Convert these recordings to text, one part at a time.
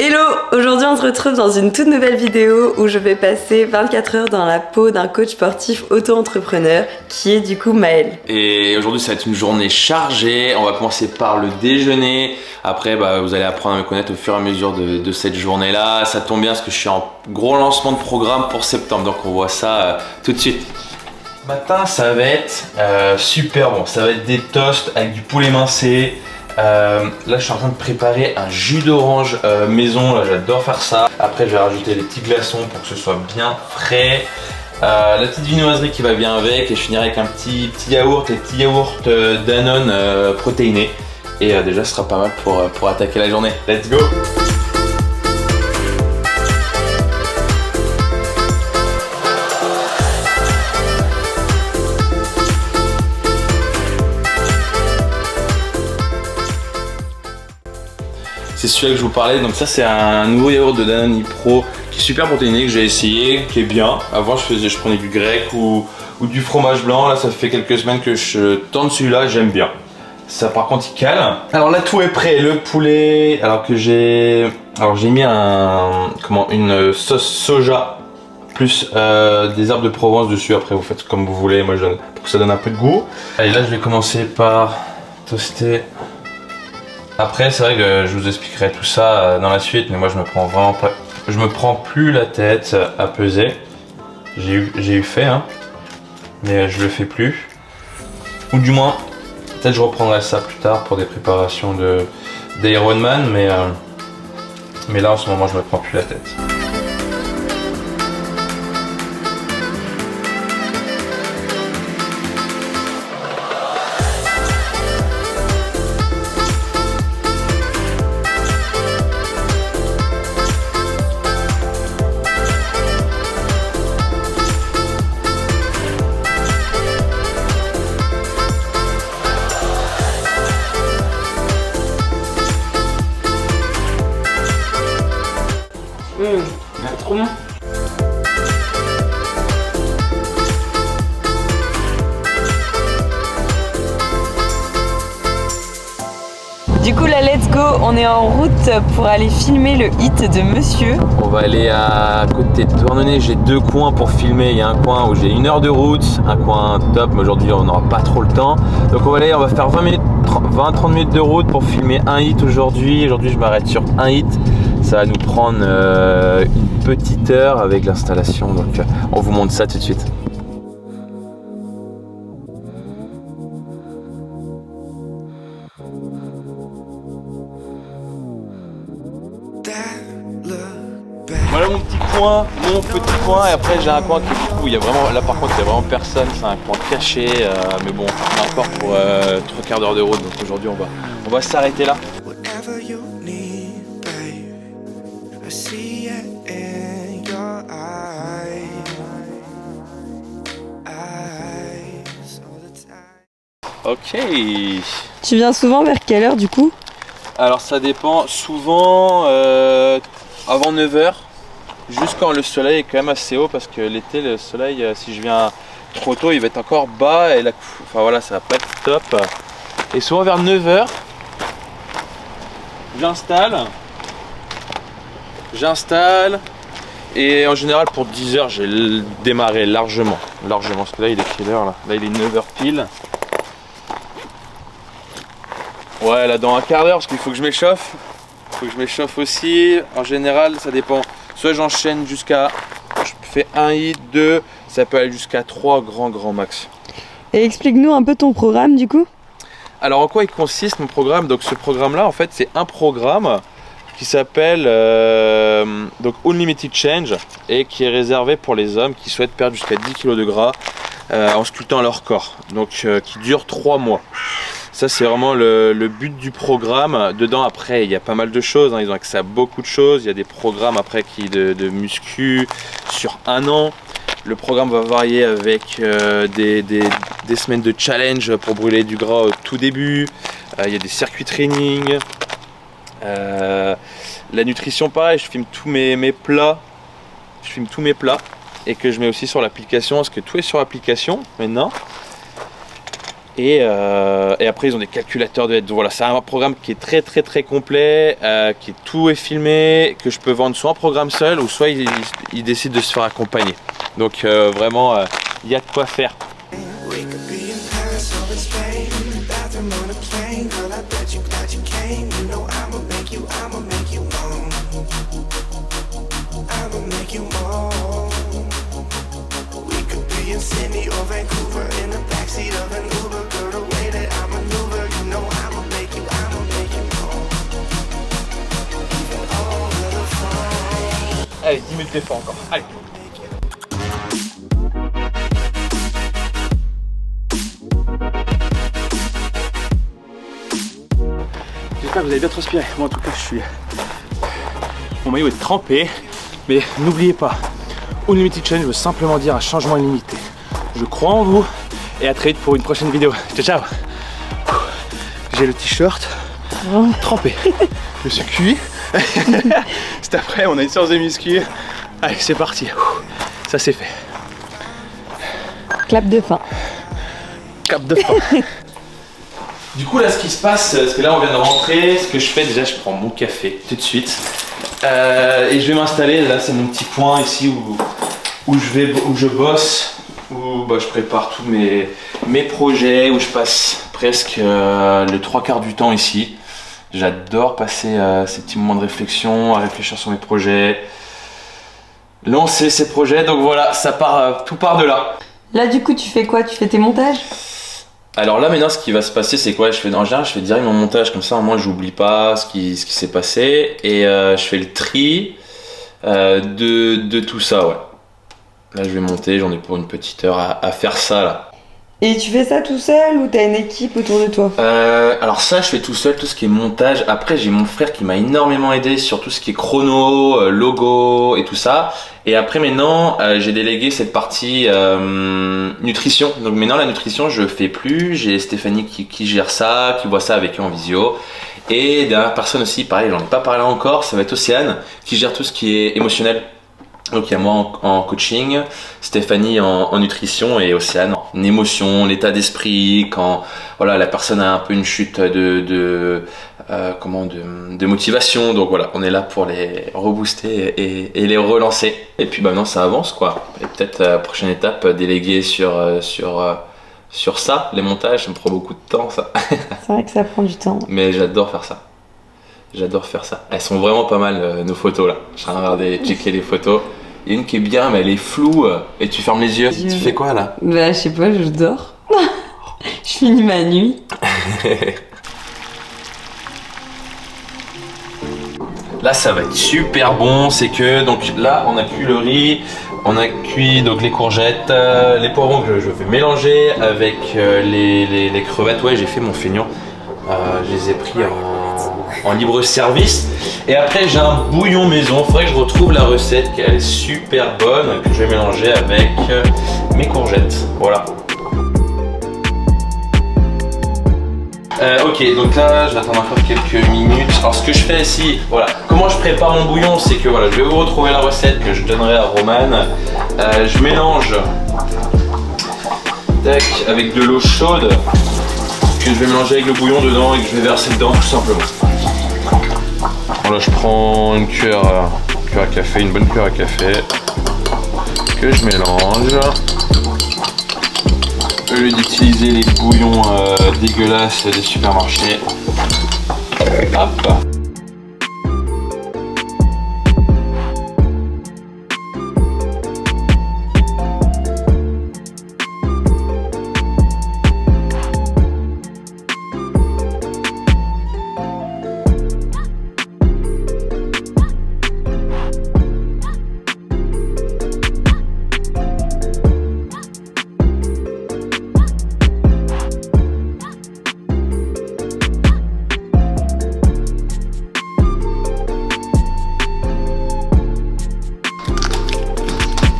Hello! Aujourd'hui on se retrouve dans une toute nouvelle vidéo où je vais passer 24 heures dans la peau d'un coach sportif auto-entrepreneur qui est du coup Maël. Et aujourd'hui ça va être une journée chargée, on va commencer par le déjeuner, après vous allez apprendre à me connaître au fur et à mesure de cette journée là. Ça tombe bien parce que je suis en gros lancement de programme pour septembre, donc on voit ça tout de suite. Matin ça va être super bon, ça va être des toasts avec du poulet mincé. Là je suis en train de préparer un jus d'orange maison, là j'adore faire ça. Après je vais rajouter les petits glaçons pour que ce soit bien frais. La petite viennoiserie qui va bien avec, et je finirai avec un petit yaourt, les petits yaourts Danone protéinés. Et déjà ce sera pas mal pour attaquer la journée. Let's go! C'est celui-là que je vous parlais, donc ça c'est un nouveau yaourt de Danone Pro qui est super protéiné, que j'ai essayé, qui est bien. Avant je prenais du grec ou du fromage blanc, là ça fait quelques semaines que je tente celui-là, j'aime bien. Ça par contre il cale. Alors là tout est prêt, le poulet, j'ai mis une sauce soja plus des herbes de Provence dessus, après vous faites comme vous voulez, moi je donne pour que ça donne un peu de goût. Allez, là je vais commencer par toaster. Après c'est vrai que je vous expliquerai tout ça dans la suite, mais moi je me prends plus la tête à peser. J'ai eu fait mais je le fais plus. Ou du moins, peut-être je reprendrai ça plus tard pour des préparations d'Ironman, mais là en ce moment je me prends plus la tête. Trop bon. Du coup là let's go, on est en route pour aller filmer le hit de monsieur. On va aller à côté de Douarnenez, j'ai deux coins pour filmer. Il y a un coin où j'ai 1 heure de route, un coin top, mais aujourd'hui on n'aura pas trop le temps. Donc on va faire 20-30 minutes de route pour filmer un hit aujourd'hui. Aujourd'hui je m'arrête sur un hit. Ça va nous prendre une petite heure avec l'installation, donc on vous montre ça tout de suite. Voilà mon petit coin, et après j'ai un coin qui du coup il y a vraiment, là par contre il y a vraiment personne, c'est un coin caché, mais bon on a encore pour 3/4 d'heure de route, donc aujourd'hui on va s'arrêter là. Ok. Tu viens souvent vers quelle heure du coup? Alors ça dépend, souvent avant 9 h, juste quand le soleil est quand même assez haut, parce que l'été le soleil, si je viens trop tôt, il va être encore bas et enfin voilà, ça va pas être top. Et souvent vers 9 h, j'installe et en général pour 10 h j'ai démarré largement, parce que là il est quelle heure là? Là il est 9 h pile. Ouais, là dans un quart d'heure, parce qu'il faut que je m'échauffe. Aussi. En général, ça dépend. Soit j'enchaîne je fais un hit, 2, ça peut aller jusqu'à 3 grand max. Et explique-nous un peu ton programme du coup. Alors en quoi il consiste mon programme? Donc ce programme-là, en fait, c'est un programme qui s'appelle Unlimited Change et qui est réservé pour les hommes qui souhaitent perdre jusqu'à 10 kg de gras en sculptant leur corps. Donc qui dure 3 mois. Ça c'est vraiment le but du programme. Dedans après il y a pas mal de choses, ils ont accès à beaucoup de choses. Il y a des programmes après de muscu sur 1 an. Le programme va varier avec des semaines de challenge pour brûler du gras au tout début. Il y a des circuits training. La nutrition pareil, je filme tous mes plats. Et que je mets aussi sur l'application, parce que tout est sur l'application maintenant. Et après ils ont des calculateurs de lettres. Donc voilà, c'est un programme qui est très complet, qui est tout est filmé, que je peux vendre soit en programme seul ou soit ils décident de se faire accompagner. Donc vraiment il y a de quoi faire. Allez, 10 minutes d'effort encore. Allez. J'espère que vous avez bien transpiré. Moi en tout cas, mon maillot est trempé. Mais n'oubliez pas, Unlimited Challenge veut simplement dire un changement illimité. Je crois en vous et à très vite pour une prochaine vidéo. Ciao ciao. J'ai le t-shirt trempé. Je suis cuit. C'est après, on a une séance de muscu. Allez, c'est parti. Ça c'est fait. Clap de fin. Clap de fin. Du coup là ce qui se passe, parce que là on vient de rentrer, ce que je fais déjà, je prends mon café tout de suite. Et je vais m'installer, là c'est mon petit coin ici où je bosse, où je prépare tous mes projets, où je passe presque le 3/4 du temps ici. J'adore passer ces petits moments de réflexion, à réfléchir sur mes projets, lancer ces projets, donc voilà, ça part, tout part de là. Là du coup tu fais quoi? Tu fais tes montages? Alors là maintenant ce qui va se passer c'est quoi? En général je fais direct mon montage, comme ça au moins j'oublie pas ce qui s'est passé, et je fais le tri de tout ça, ouais. Là je vais monter, j'en ai pour une petite heure à faire ça là. Et tu fais ça tout seul ou t'as une équipe autour de toi? Alors ça je fais tout seul, tout ce qui est montage. Après j'ai mon frère qui m'a énormément aidé sur tout ce qui est chrono, logo et tout ça. Et après maintenant j'ai délégué cette partie nutrition. Donc maintenant la nutrition je fais plus. J'ai Stéphanie qui gère ça, qui voit ça avec eux en visio. Et dernière personne aussi, pareil, j'en ai pas parlé encore, ça va être Océane qui gère tout ce qui est émotionnel. Donc il y a moi en coaching, Stéphanie en nutrition et Océane en émotion, l'état d'esprit, quand voilà, la personne a un peu une chute de motivation. Donc voilà, on est là pour les rebooster et les relancer. Et puis maintenant ça avance quoi. Et peut-être la prochaine étape, déléguer sur ça, les montages, ça me prend beaucoup de temps ça. C'est vrai que ça prend du temps. Mais j'adore faire ça. J'adore faire ça. Elles sont vraiment pas mal nos photos là. Je suis en train de regarder, checker les photos. Il y a une qui est bien, mais elle est floue. Et tu fermes les yeux. Tu fais quoi là? Bah, je sais pas, je dors. Je finis ma nuit. Là, ça va être super bon. C'est que, donc là, on a cuit le riz. On a cuit donc les courgettes, les poivrons que je vais mélanger avec les crevettes. Ouais, j'ai fait mon feignant. Je les ai pris en libre service. Et après j'ai un bouillon maison, faudrait que je retrouve la recette qui est super bonne, que je vais mélanger avec mes courgettes. Voilà. Ok, donc là je vais attendre encore quelques minutes. Alors ce que je fais ici, voilà, comment je prépare mon bouillon, c'est que voilà, je vais vous retrouver la recette que je donnerai à Romane. Je mélange avec de l'eau chaude que je vais mélanger avec le bouillon dedans et que je vais verser dedans tout simplement. Là je prends une cuillère à café, une bonne cuillère à café que je mélange. Au lieu d'utiliser les bouillons dégueulasses des supermarchés. Hop.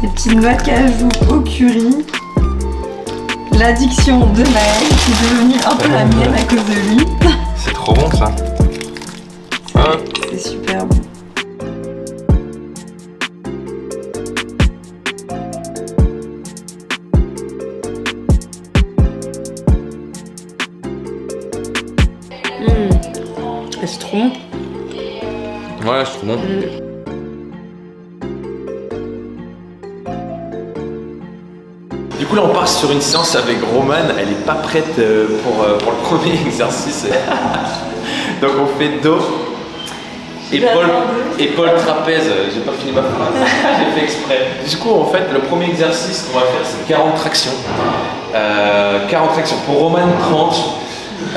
Petite noix de cajou au curry. L'addiction de Maël qui est devenue un peu la mienne à cause de lui. C'est trop bon ça. C'est super bon. bon. Du coup là on part sur une séance avec Romane, elle est pas prête pour le premier exercice. Donc on fait dos, épaule trapèze, j'ai pas fini ma phrase, j'ai fait exprès. Du coup en fait le premier exercice qu'on va faire c'est 40 tractions. 40 tractions, pour Romane 30.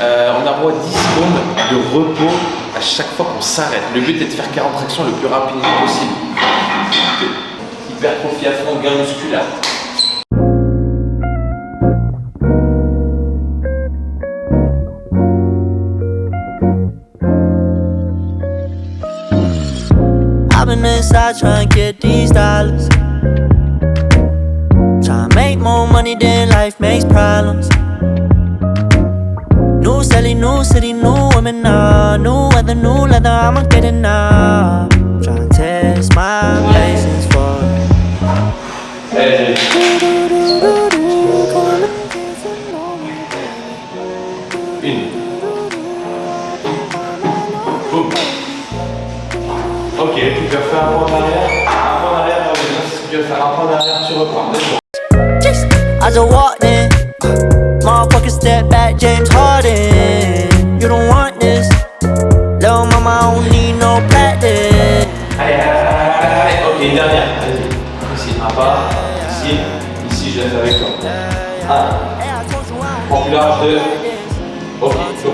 On a droit à 10 secondes de repos à chaque fois qu'on s'arrête. Le but est de faire 40 tractions le plus rapidement possible. Hypertrophie à fond, gain musculaire. I've been inside trying to get these dollars. Trying to make more money than life makes problems. New Sally, new city, new women now. New weather, new leather, I'ma get it now. Trying to test my patience for Allez. Une. Boum. Ok, tu peux faire un pas en arrière. Un pas en arrière, si tu veux faire un pas en arrière, tu reprends. I just walked in, motherfucker step back, James Harden. You don't want this, little mama, I don't need no practice. Allez, ok, une dernière. Allez, ici, un pas. Ici, je laisse avec toi. Un. Prends plus large, deux. Ok, go.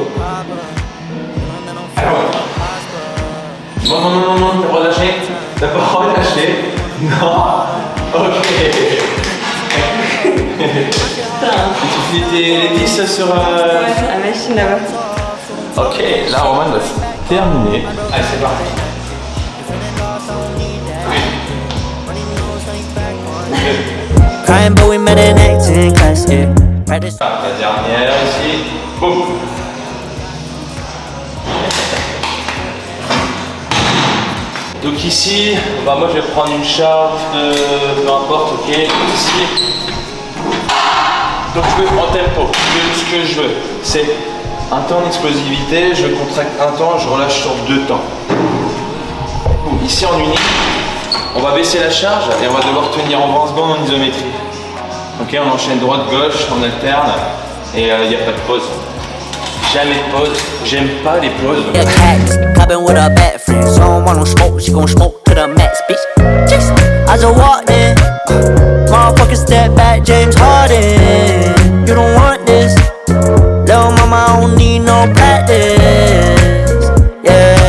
Alors, non, t'as pas relâché. T'as pas relâché. Non. Ok. Tu finis les 10 sur... Ouais, la machine là-bas. Ok, là Romane va terminer. Allez, c'est parti. Crying, but we met in acting class, yeah. Practice. La dernière ici. Boum. Donc ici, bah moi je vais prendre une charge de peu importe, ok. Ici. Donc je veux en tempo. Ce que je veux, c'est un temps d'explosivité, je contracte un temps, je relâche sur 2 temps. Ici en unique, on va baisser la charge et on va devoir tenir en 20 secondes en isométrie. Ok, on enchaîne droite-gauche, on alterne et il n'y a pas de pause. Jamais de pause, j'aime pas les pauses. The cats, clubbing with her bad friends. So I don't want no smoke, she gon' smoke to the max, bitch. Just, I just walked in, motherfucker step back, James Harden. You don't want this, little mama, I don't need no practice. Yeah.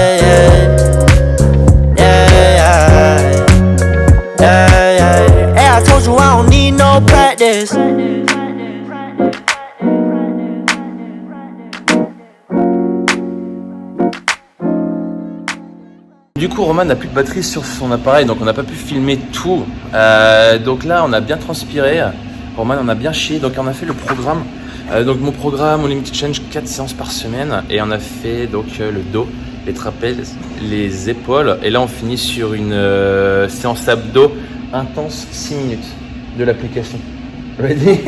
Hey, I told you I don't need no practice. Du coup, Romane n'a plus de batterie sur son appareil, donc on n'a pas pu filmer tout. Donc là, on a bien transpiré. Romane, on a bien chié, donc on a fait le programme. Donc mon programme, au Limited Challenge, 4 séances par semaine. Et on a fait donc le dos, les trapèzes, les épaules. Et là, on finit sur une séance abdos intense, 6 minutes de l'application. Ready?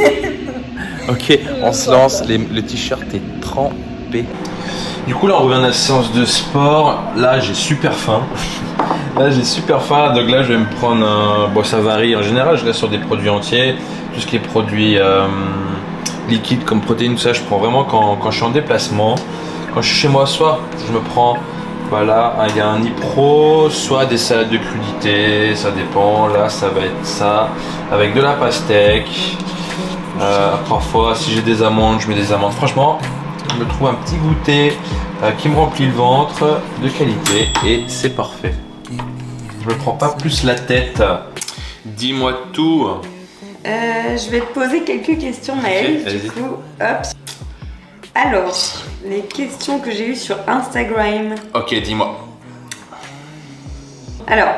Ok, on se lance. Le t-shirt est trempé. Du coup là on revient à la séance de sport, là j'ai super faim. Donc là je vais me prendre un... Bon ça varie, en général je reste sur des produits entiers. Tout ce qui est produits liquides comme protéines, tout ça je prends vraiment quand je suis en déplacement. Quand je suis chez moi, soit je me prends, voilà, il y a un Nipro, soit des salades de crudités, ça dépend. Là ça va être ça, avec de la pastèque. Parfois si j'ai des amandes, je mets des amandes. Franchement, je me trouve un petit goûter qui me remplit le ventre, de qualité, et c'est parfait. Je me prends pas plus la tête. Dis-moi tout. Je vais te poser quelques questions, Maëlle. Okay, du coup, hop. Alors, les questions que j'ai eues sur Instagram. Ok, dis-moi. Alors,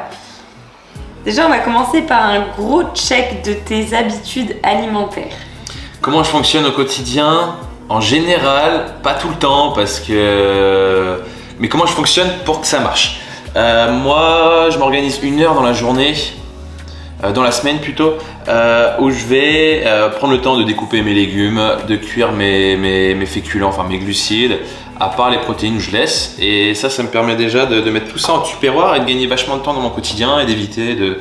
déjà, on va commencer par un gros check de tes habitudes alimentaires. Comment je fonctionne au quotidien? En général, pas tout le temps, parce que... Mais comment je fonctionne pour que ça marche? Moi, je m'organise 1 heure dans la journée, dans la semaine plutôt, où je vais prendre le temps de découper mes légumes, de cuire mes féculents, enfin mes glucides, à part les protéines, je laisse. Et ça me permet déjà de mettre tout ça en tupperware et de gagner vachement de temps dans mon quotidien et d'éviter de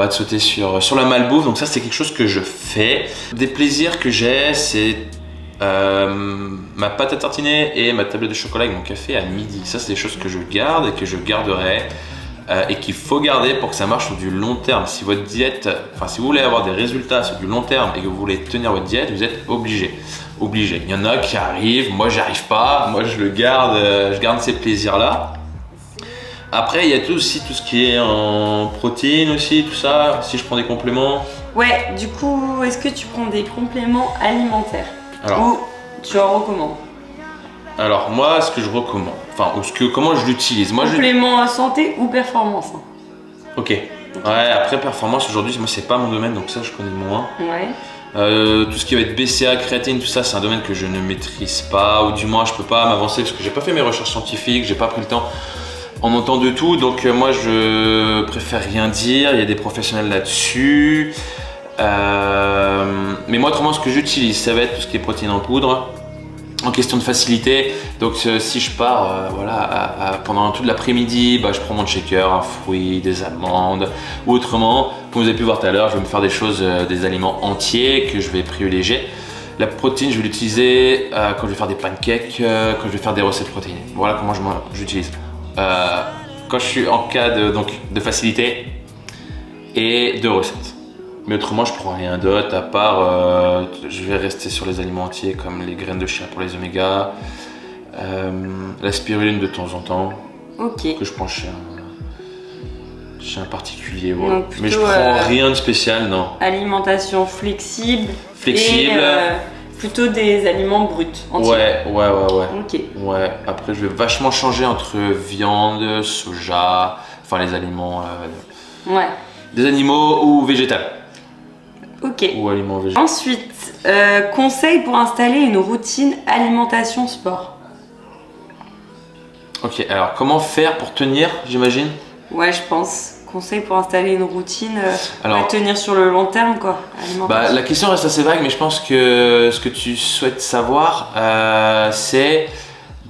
sauter sur la malbouffe. Donc ça, c'est quelque chose que je fais. Des plaisirs que j'ai, c'est ma pâte à tartiner et ma tablette de chocolat avec mon café à midi. Ça, c'est des choses que je garde et que je garderai. Et qu'il faut garder pour que ça marche sur du long terme. Si votre diète, si vous voulez avoir des résultats sur du long terme et que vous voulez tenir votre diète, vous êtes obligé. Il y en a qui arrivent, moi j'arrive pas, moi je garde ces plaisirs-là. Après, il y a aussi tout ce qui est en protéines aussi, tout ça, si je prends des compléments. Ouais, du coup, est-ce que tu prends des compléments alimentaires? Ou tu en recommandes? Alors moi, ce que je recommande, comment je l'utilise. Complément santé ou performance? Ok. Ouais, après performance, aujourd'hui, moi c'est pas mon domaine, donc ça je connais moins. Ouais. Tout ce qui va être BCA, créatine, tout ça, c'est un domaine que je ne maîtrise pas, ou du moins je peux pas m'avancer parce que j'ai pas fait mes recherches scientifiques, j'ai pas pris le temps en montant de tout, donc moi je préfère rien dire, il y a des professionnels là-dessus. Mais moi autrement, ce que j'utilise, ça va être tout ce qui est protéines en poudre. En question de facilité, donc si je pars pendant toute l'après-midi, je prends mon shaker, un fruit, des amandes, ou autrement, comme vous avez pu voir tout à l'heure, je vais me faire des aliments entiers que je vais privilégier. La protéine, je vais l'utiliser quand je vais faire des pancakes, quand je vais faire des recettes protéinées. Voilà comment j'utilise. Quand je suis en cas de facilité et de recettes. Mais autrement, je prends rien d'autre à part, je vais rester sur les aliments entiers comme les graines de chia pour les omégas, la spiruline de temps en temps, que je prends chez un particulier. Voilà. Donc plutôt, mais je prends rien de spécial, non. Alimentation flexible. Et plutôt des aliments bruts, entiers. Ouais. Ok. Ouais. Après, je vais vachement changer entre viande, soja, les aliments, des animaux ou végétales. Ok. Ou aliments végétaux. Ensuite, conseil pour installer une routine alimentation-sport. Ok, alors comment faire pour tenir, j'imagine? Ouais, je pense. Conseil pour installer une routine, tenir sur le long terme, quoi. La question reste assez vague, mais je pense que ce que tu souhaites savoir, c'est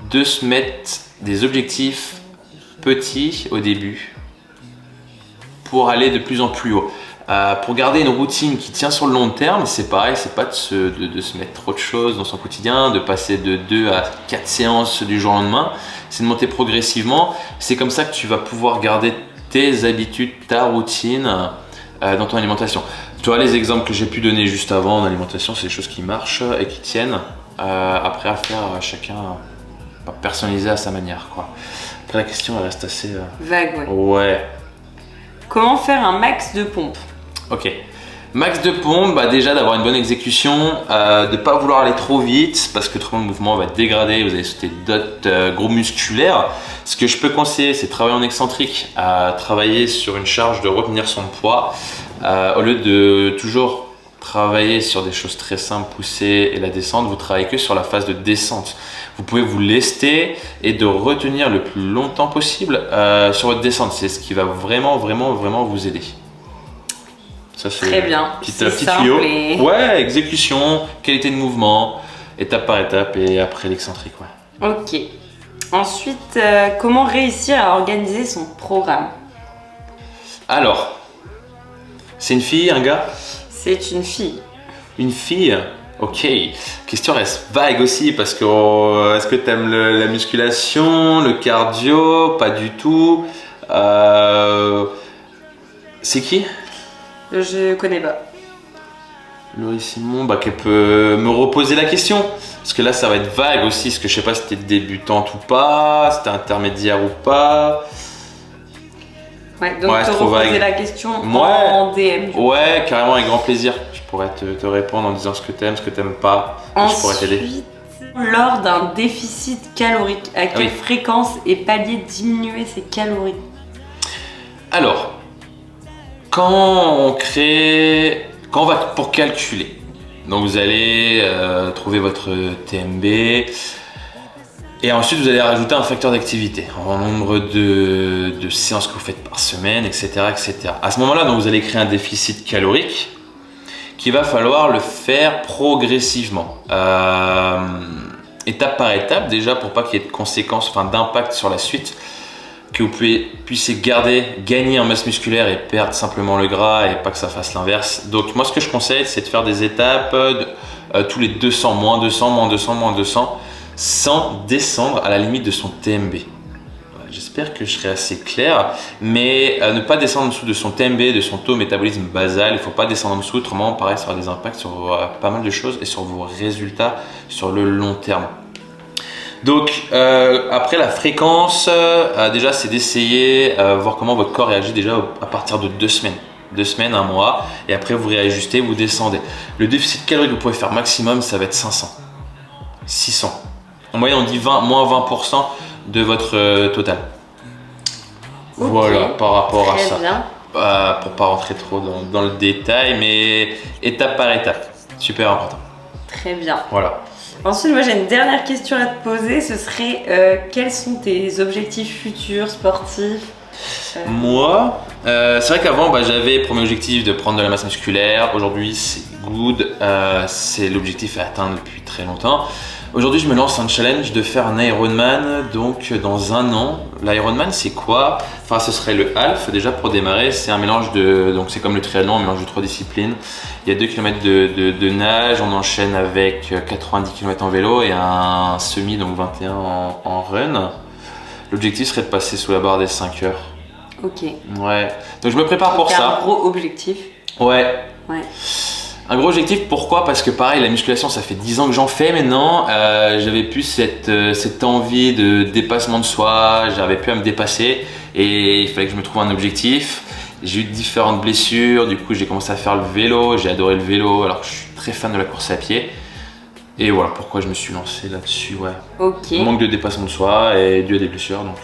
de se mettre des objectifs petits au début pour aller de plus en plus haut. Pour garder une routine qui tient sur le long terme, c'est pareil, c'est pas de se mettre trop de choses dans son quotidien, de passer de 2 à 4 séances du jour au lendemain, c'est de monter progressivement. C'est comme ça que tu vas pouvoir garder tes habitudes, ta routine dans ton alimentation. Tu vois, les exemples que j'ai pu donner juste avant en alimentation, c'est des choses qui marchent et qui tiennent. Après, à faire chacun personnaliser à sa manière, quoi. Après, la question elle reste assez vague, ouais. Comment faire un max de pompe? Ok, max de pompe, déjà d'avoir une bonne exécution, de ne pas vouloir aller trop vite parce que trop le mouvement va être dégradé, vous allez sauter d'autres groupes musculaires. Ce que je peux conseiller, c'est travailler en excentrique, travailler sur une charge de retenir son poids au lieu de toujours travailler sur des choses très simples, pousser et la descente, vous travaillez que sur la phase de descente. Vous pouvez vous lester et de retenir le plus longtemps possible sur votre descente. C'est ce qui va vraiment vous aider. Ça, c'est très bien. Petit tuyau. Ouais, exécution, qualité de mouvement, étape par étape et après l'excentrique. Ouais. Ok. Ensuite, comment réussir à organiser son programme? Alors, c'est une fille, un gars? C'est une fille. Une fille? Ok. Question reste vague aussi parce que est-ce que tu aimes la musculation, le cardio? Pas du tout. C'est qui? Je connais pas. Laurie Simon, qu'elle peut me reposer la question. Parce que là, ça va être vague aussi. Parce que je sais pas si t'es débutante ou pas, si t'es intermédiaire ou pas. Ouais, donc te reposer la question en DM. Ouais, carrément, avec grand plaisir. Je pourrais te répondre en disant ce que t'aimes pas. Ensuite, je pourrais t'aider. Lors d'un déficit calorique, à quelle fréquence et palier diminuer ses calories? Alors, quand on va pour calculer, donc vous allez trouver votre TMB et ensuite vous allez rajouter un facteur d'activité en nombre de séances que vous faites par semaine, etc. À ce moment-là, donc, vous allez créer un déficit calorique qu'il va falloir le faire progressivement. étape par étape, déjà pour pas qu'il y ait de conséquences, enfin d'impact sur la suite, que vous puissiez gagner en masse musculaire et perdre simplement le gras et pas que ça fasse l'inverse. Donc moi ce que je conseille, c'est de faire des étapes tous les 200, moins 200, moins 200, moins 200, sans descendre à la limite de son TMB. J'espère que je serai assez clair, mais ne pas descendre en dessous de son TMB, de son taux métabolisme basal. Il ne faut pas descendre en dessous, autrement pareil, ça aura des impacts sur pas mal de choses et sur vos résultats sur le long terme. Donc après la fréquence, déjà c'est d'essayer voir comment votre corps réagit déjà à partir de 2 semaines. 2 semaines, 1 mois, et après vous réajustez, vous descendez. Le déficit calorique que vous pouvez faire maximum, ça va être 500, 600. En moyenne on dit moins 20% de votre total. Okay. Voilà, par rapport à ça. Bien. Pour pas rentrer trop dans le détail, mais étape par étape, super important. Très bien. Voilà. Ensuite, moi j'ai une dernière question à te poser, ce serait quels sont tes objectifs futurs sportifs? Moi, c'est vrai qu'avant j'avais pour objectif de prendre de la masse musculaire. Aujourd'hui c'est good, c'est l'objectif à atteindre depuis très longtemps. Aujourd'hui je me lance un challenge de faire un Ironman, donc dans 1 an. L'Ironman c'est quoi? Enfin ce serait le half déjà pour démarrer, c'est un mélange de, donc c'est comme le triathlon, un mélange de 3 disciplines. Il y a 2 km de nage, on enchaîne avec 90 km en vélo et un semi, donc 21 en run. L'objectif serait de passer sous la barre des 5 heures. Ok. Ouais, donc je me prépare pour ça. Un gros objectif. Ouais. Ouais. Un gros objectif, pourquoi? Parce que pareil, la musculation, ça fait 10 ans que j'en fais maintenant. J'avais plus cette envie de dépassement de soi, j'arrivais plus à me dépasser et il fallait que je me trouve un objectif. J'ai eu différentes blessures, du coup j'ai commencé à faire le vélo, j'ai adoré le vélo alors que je suis très fan de la course à pied. Et voilà pourquoi je me suis lancé là-dessus, ouais. Ok. Manque de dépassement de soi et dû à des blessures, donc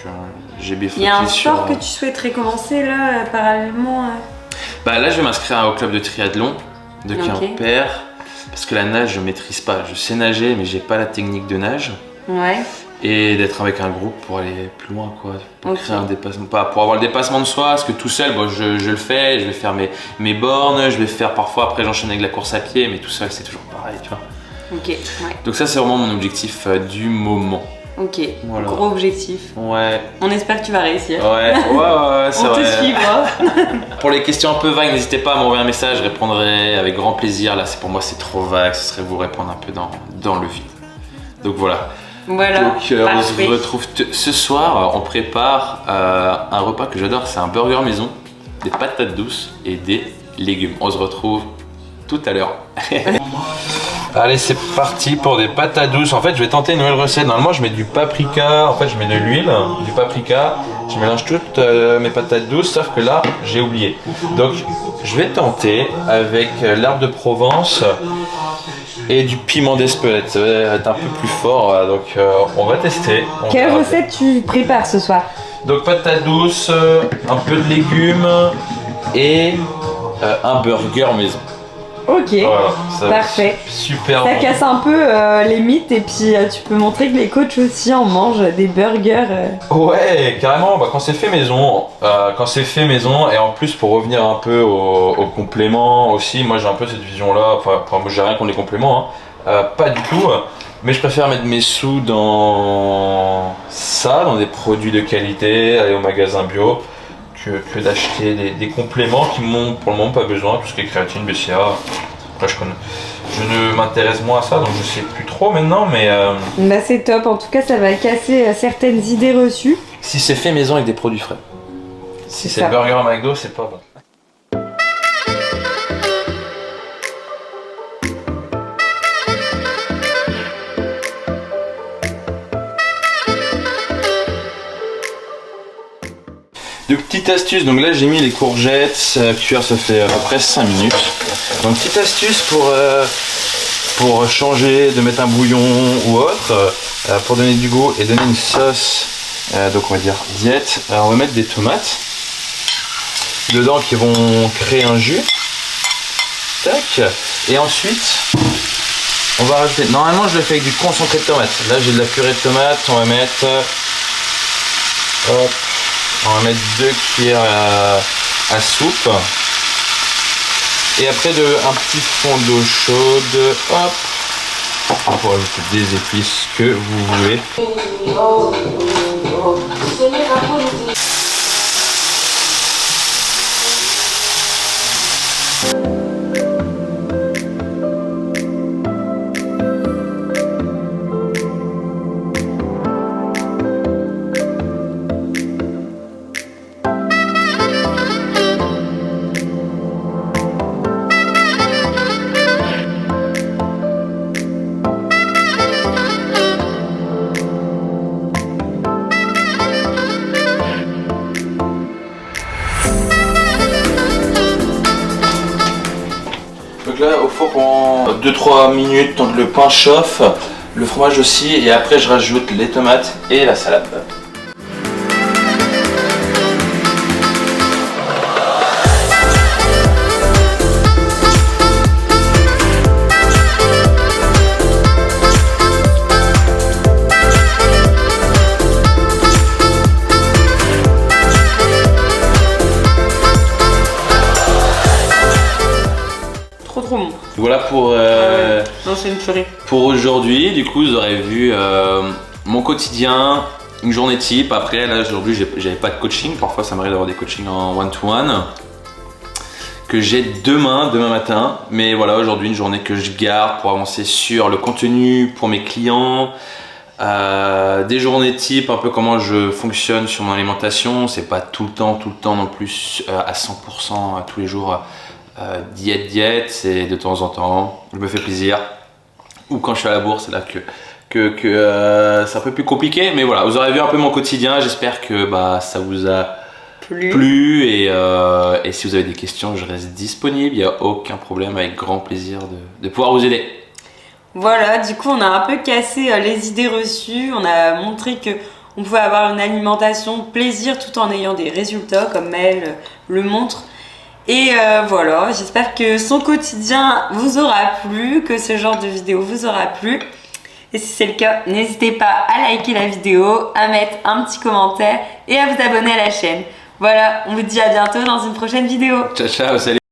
j'ai bifurqué sur... Il y a un sport que tu souhaiterais commencer là, parallèlement Là je vais m'inscrire au club de triathlon de Quimper, parce que la nage je maîtrise pas. Je sais nager mais j'ai pas la technique de nage. Ouais. Et d'être avec un groupe pour aller plus loin, quoi. Pour créer un dépassement, pas pour avoir le dépassement de soi, parce que tout seul, je le fais, je vais faire mes bornes, je vais faire parfois, après j'enchaîne avec la course à pied, mais tout seul c'est toujours pareil, tu vois. Ok, ouais. Donc ça c'est vraiment mon objectif du moment. Ok, voilà. Gros objectif. Ouais. On espère que tu vas réussir. Ouais, c'est vrai. On te suivra. Pour les questions un peu vagues, n'hésitez pas à m'envoyer un message, je répondrai avec grand plaisir. Là, pour moi, c'est trop vague, ce serait vous répondre un peu dans le vide. Donc voilà. Voilà. Donc on se retrouve ce soir, on prépare un repas que j'adore, c'est un burger maison, des patates douces et des légumes. On se retrouve tout à l'heure. Allez, c'est parti pour des patates douces. En fait, je vais tenter une nouvelle recette. Normalement, je mets du paprika. En fait, je mets de l'huile, du paprika. Je mélange toutes mes patates douces, sauf que là, j'ai oublié. Donc, je vais tenter avec l'herbe de Provence et du piment d'Espelette. Ça va être un peu plus fort. Donc, on va tester. Quelle recette tu prépares ce soir? Donc, patates douces, un peu de légumes et un burger maison. Ok, voilà, parfait. Super. Ça casse un peu les mythes et puis tu peux montrer que les coachs aussi en mangent des burgers. Ouais, carrément. Quand c'est fait maison, et en plus pour revenir un peu aux compléments aussi, moi j'ai un peu cette vision-là. Enfin, moi j'ai rien contre les compléments, pas du tout. Mais je préfère mettre mes sous dans ça, dans des produits de qualité, aller au magasin bio, que d'acheter des compléments qui m'ont pour le moment pas besoin, tout ce qui est créatine, BCA. Après, je ne m'intéresse moins à ça, donc je sais plus trop maintenant, mais... c'est top, en tout cas ça va casser certaines idées reçues. Si c'est fait maison avec des produits frais. Si c'est burger McDo, c'est pas bon. Donc petite astuce, donc là j'ai mis les courgettes cuire, ça fait à peu près 5 minutes. Donc petite astuce pour changer, de mettre un bouillon ou autre, pour donner du goût et donner une sauce, donc on va dire diète, on va mettre des tomates dedans qui vont créer un jus. Tac. Et ensuite on va rajouter, normalement je le fais avec du concentré de tomate. Là j'ai de la purée de tomate, on va mettre... hop. On va mettre 2 cuillères à soupe. Et après un petit fond d'eau chaude. Hop. Vous pouvez rajouter des épices que vous voulez. Donc là au four pendant 2-3 minutes tant que le pain chauffe, le fromage aussi, et après je rajoute les tomates et la salade. Trop bon. Voilà pour, Non, c'est une tuerie. pour aujourd'hui. Du coup vous aurez vu mon quotidien, une journée type. Après là aujourd'hui j'avais pas de coaching, parfois ça m'arrive d'avoir des coachings en one-to-one que j'ai demain matin. Mais voilà, aujourd'hui une journée que je garde pour avancer sur le contenu pour mes clients. Des journées type, un peu comment je fonctionne sur mon alimentation. C'est pas tout le temps non plus à 100% tous les jours diète, c'est de temps en temps, je me fais plaisir. Ou quand je suis à la bourse, c'est là que c'est un peu plus compliqué. Mais voilà, vous aurez vu un peu mon quotidien, j'espère que ça vous a plu. Et si vous avez des questions, je reste disponible, il n'y a aucun problème, avec grand plaisir de pouvoir vous aider. Voilà, du coup on a un peu cassé les idées reçues, on a montré que on pouvait avoir une alimentation plaisir tout en ayant des résultats comme elle le montre. Et voilà, j'espère que son quotidien vous aura plu, que ce genre de vidéo vous aura plu. Et si c'est le cas, n'hésitez pas à liker la vidéo, à mettre un petit commentaire et à vous abonner à la chaîne. Voilà, on vous dit à bientôt dans une prochaine vidéo. Ciao, ciao, salut.